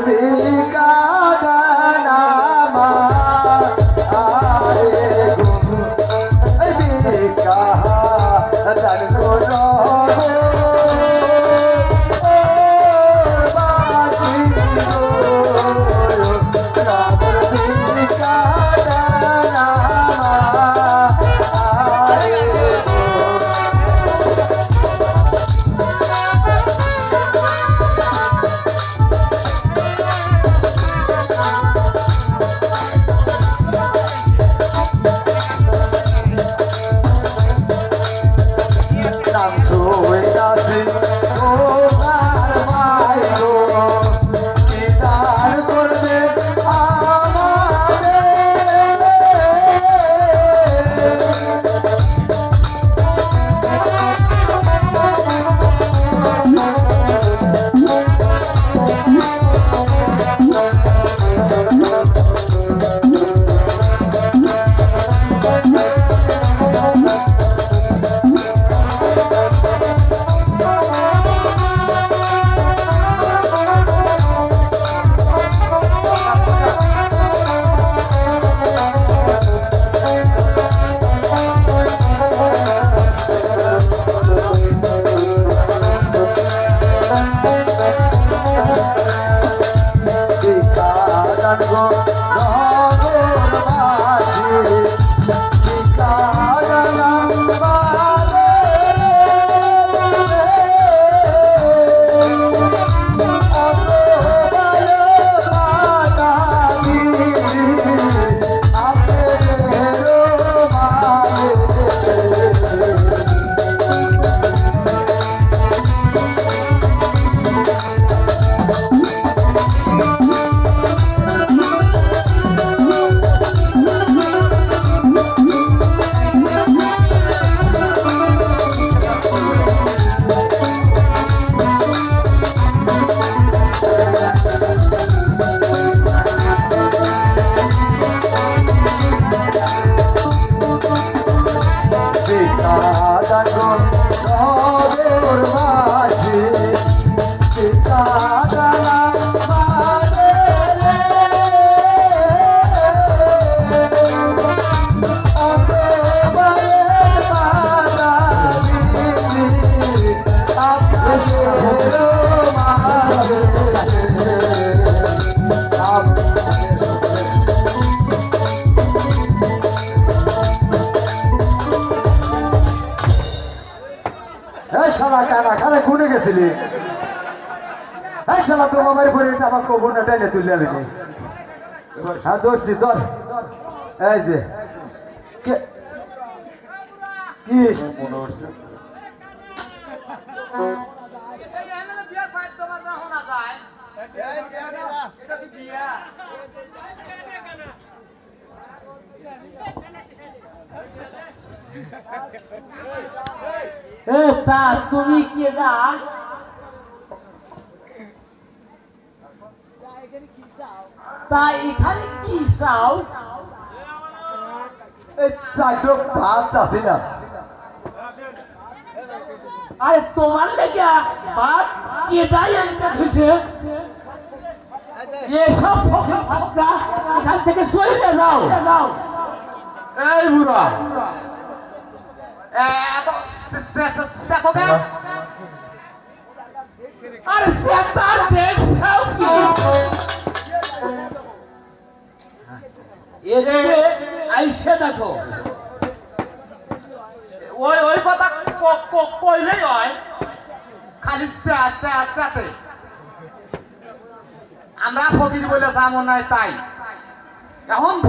ভিকাদানামা আরে গো ভিকাদান গো গুনে গেছিলি শালা তোর বাবার পরে গেছে আমার কবরটা টেনে তুলে দিবি হ্যাঁ ধরছি ধর এই যে কি মনে হচ্ছে তা তুমি কে না তা এখানে কি চাও চারটো ভাত চাষি না আরে তোমার লেগে ভাত কেটাই আনতে খুঁজে এসব এখান থেকে চলে যাও এই বুড়া আরে সেটার দেখছাও কি এরে আইসে দেখো ওই কথা কইলেই হয় খালি সাথে আমরা ফকির বলে যাবো নাই তাই এখন